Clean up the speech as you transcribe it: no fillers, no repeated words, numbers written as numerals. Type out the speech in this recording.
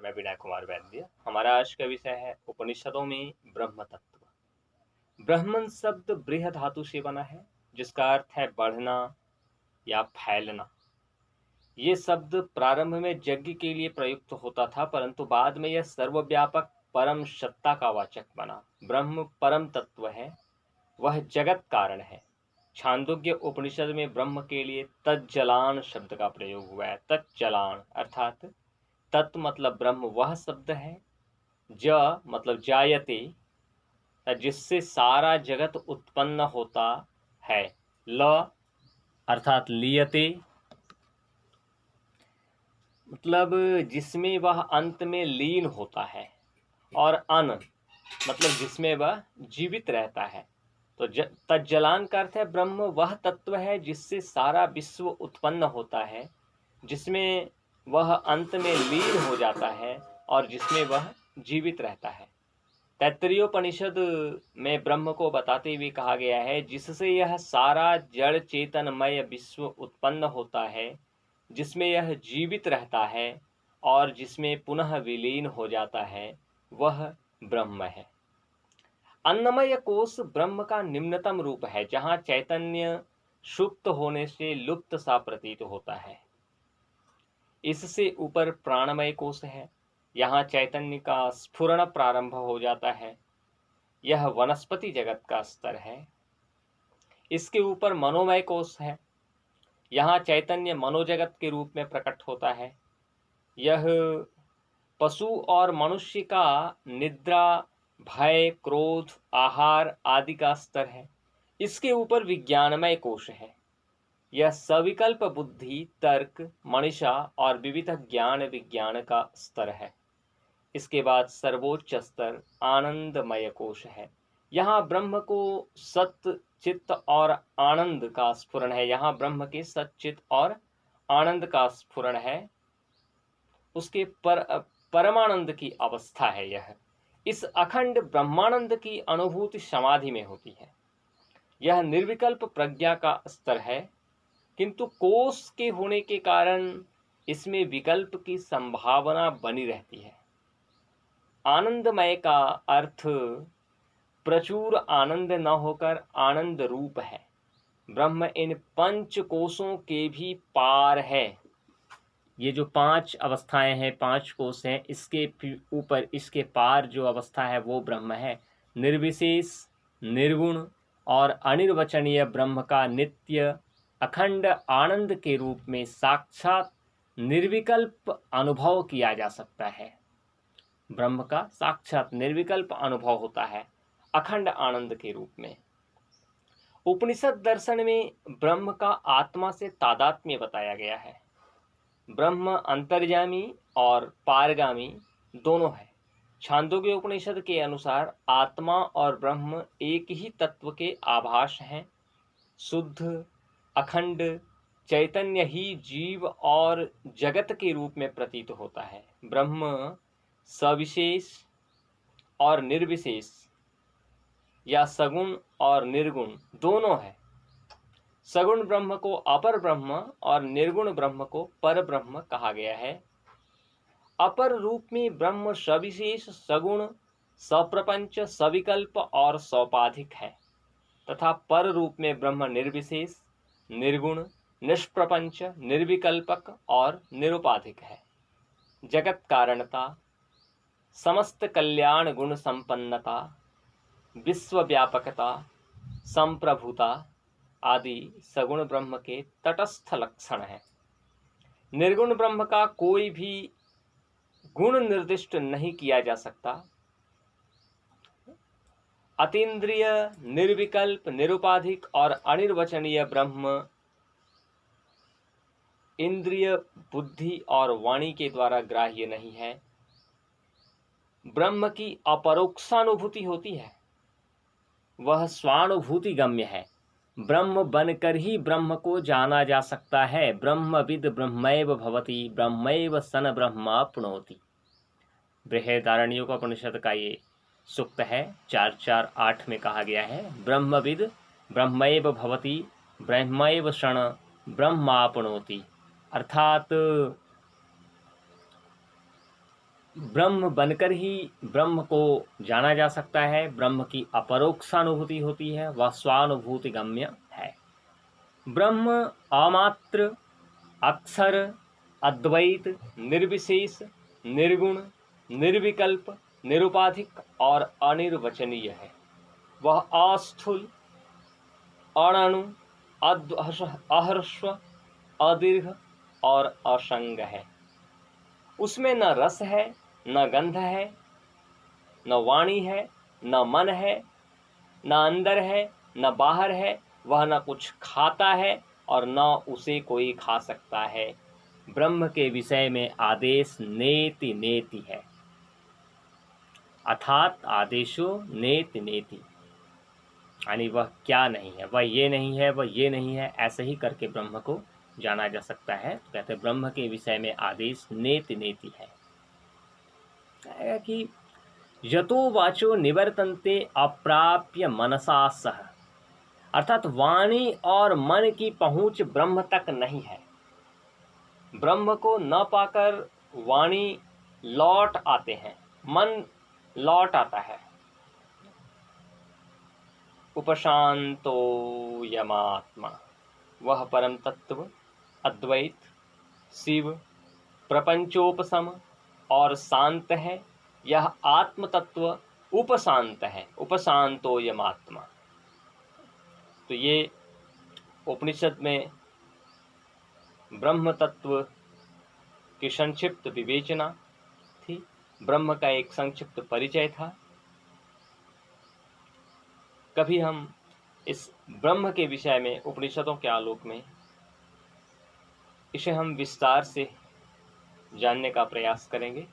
मैं विनय कुमार वैद्य। हमारा आज का विषय है उपनिषदों में ब्रह्म तत्व। ब्रह्मन शब्द बृहद धातु से बना है, जिसका अर्थ है बढ़ना या फैलना। ये शब्द प्रारंभ में यज्ञ के लिए प्रयुक्त होता था, परंतु बाद में यह सर्वव्यापक परम सत्ता का वाचक बना। ब्रह्म परम तत्व है, वह जगत कारण है। छांदोग्य उपनिषद में ब्रह्म के लिए तज्जलान शब्द का प्रयोग हुआ है। तज्जलान अर्थात तत् मतलब ब्रह्म वह शब्द है, ज मतलब जायते जिससे सारा जगत उत्पन्न होता है, ल अर्थात लियते मतलब जिसमें वह अंत में लीन होता है, और अन मतलब जिसमें वह जीवित रहता है। तो तज्जलान का अर्थ है ब्रह्म वह तत्व है जिससे सारा विश्व उत्पन्न होता है, जिसमें वह अंत में लीन हो जाता है और जिसमें वह जीवित रहता है। तैत्तरीयोपनिषद में ब्रह्म को बताते हुए कहा गया है, जिससे यह सारा जड़ चेतनमय विश्व उत्पन्न होता है, जिसमें यह जीवित रहता है और जिसमें पुनः विलीन हो जाता है, वह ब्रह्म है। अन्नमय कोश ब्रह्म का निम्नतम रूप है, जहाँ चैतन्य सुप्त होने से लुप्त सा प्रतीत होता है। इससे ऊपर प्राणमय कोश है, यहाँ चैतन्य का स्फुरण प्रारंभ हो जाता है। यह वनस्पति जगत का स्तर है। इसके ऊपर मनोमय कोश है, यहाँ चैतन्य मनोजगत के रूप में प्रकट होता है। यह पशु और मनुष्य का निद्रा, भय, क्रोध, आहार आदि का स्तर है। इसके ऊपर विज्ञानमय कोश है। यह सविकल्प बुद्धि, तर्क, मनीषा और विविध ज्ञान विज्ञान का स्तर है। इसके बाद सर्वोच्च स्तर आनंदमय कोश है। यहाँ ब्रह्म को सत्य, चित्त और आनंद का स्फुरण है। यहाँ ब्रह्म के सत्य, चित्त और आनंद का स्फुरण है। उसके परमानंद की अवस्था है यह। इस अखंड ब्रह्मानंद की अनुभूति समाधि में होती है। यह निर्विकल्प प्रज्ञा का स्तर है, किंतु कोश के होने के कारण इसमें विकल्प की संभावना बनी रहती है। आनंदमय का अर्थ प्रचुर आनंद न होकर आनंद रूप है। ब्रह्म इन पंच कोशों के भी पार है। ये जो पांच अवस्थाएं हैं, पांच कोश हैं, इसके ऊपर, इसके पार जो अवस्था है वो ब्रह्म है। निर्विशेष, निर्गुण और अनिर्वचनीय ब्रह्म का नित्य अखंड आनंद के रूप में साक्षात निर्विकल्प अनुभव किया जा सकता है। ब्रह्म का साक्षात निर्विकल्प अनुभव होता है अखंड आनंद के रूप में। उपनिषद दर्शन में ब्रह्म का आत्मा से तादात्म्य बताया गया है। ब्रह्म अंतर्यामी और पारगामी दोनों है। छांदोग्य उपनिषद के अनुसार आत्मा और ब्रह्म एक ही तत्व के आभास हैं। शुद्ध अखंड चैतन्य ही जीव और जगत के रूप में प्रतीत होता है। ब्रह्म सविशेष और निर्विशेष या सगुण और निर्गुण दोनों है। सगुण ब्रह्म को अपर ब्रह्म और निर्गुण ब्रह्म को पर ब्रह्म कहा गया है। अपर रूप में ब्रह्म सविशेष, सगुण, सप्रपंच, सविकल्प और सौपाधिक है, तथा पर रूप में ब्रह्म निर्विशेष, निर्गुण, निष्प्रपंच, निर्विकल्पक और निरुपाधिक है। जगत कारणता, समस्त कल्याण गुण संपन्नता, विश्वव्यापकता, संप्रभुता आदि सगुण ब्रह्म के तटस्थ लक्षण हैं। निर्गुण ब्रह्म का कोई भी गुण निर्दिष्ट नहीं किया जा सकता। अतीन्द्रिय, निर्विकल्प, निरुपाधिक और अनिर्वचनीय ब्रह्म इंद्रिय, बुद्धि और वाणी के द्वारा ग्राह्य नहीं है। ब्रह्म की अपरोक्षानुभूति होती है, वह स्वानुभूति गम्य है। ब्रह्म बनकर ही ब्रह्म को जाना जा सकता है। ब्रह्मविद ब्रह्मैव भवति, ब्रह्मैव सन ब्रह्माप्नोति। बृहदारण्यकोपनिषद का ये सूक्त है, 4.4.8 में कहा गया है, ब्रह्मविद ब्रह्मैव भवति, ब्रह्मैव सन ब्रह्माप्नोति। अर्थात ब्रह्म बनकर ही ब्रह्म को जाना जा सकता है। ब्रह्म की अपरोक्षानुभूति होती है, वह स्वानुभूति गम्य है। ब्रह्म अमात्र, अक्षर, अद्वैत, निर्विशेष, निर्गुण, निर्विकल्प, निरुपाधिक और अनिर्वचनीय है। वह अस्थूल, अणु, अह्रस्व, अदीर्घ और असंग है। उसमें न रस है, न गंध है, न वाणी है, न मन है, न अंदर है, न बाहर है। वह न कुछ खाता है और न उसे कोई खा सकता है। ब्रह्म के विषय में आदेश नेति नेति है, अर्थात आदेशो नेति नेति, यानी वह क्या नहीं है, वह ये नहीं है, वह ये नहीं है, ऐसे ही करके ब्रह्म को जाना जा सकता है। तो कहते हैं ब्रह्म के विषय में आदेश नेति नेति है कि यतो वाचो निवर्तन्ते अप्राप्य मनसा सह, अर्थात वाणी और मन की पहुंच ब्रह्म तक नहीं है। ब्रह्म को न पाकर वाणी लौट आते हैं, मन लौट आता है। उपशांतो यमात्मा, वह परम तत्व अद्वैत, शिव, प्रपंचोपशम और शांत है। यह आत्म तत्व उपशांत है, उपशांतो यमात्मा। तो ये उपनिषद में ब्रह्म तत्व की संक्षिप्त विवेचना थी, ब्रह्म का एक संक्षिप्त परिचय था। कभी हम इस ब्रह्म के विषय में उपनिषदों के आलोक में इसे हम विस्तार से जानने का प्रयास करेंगे।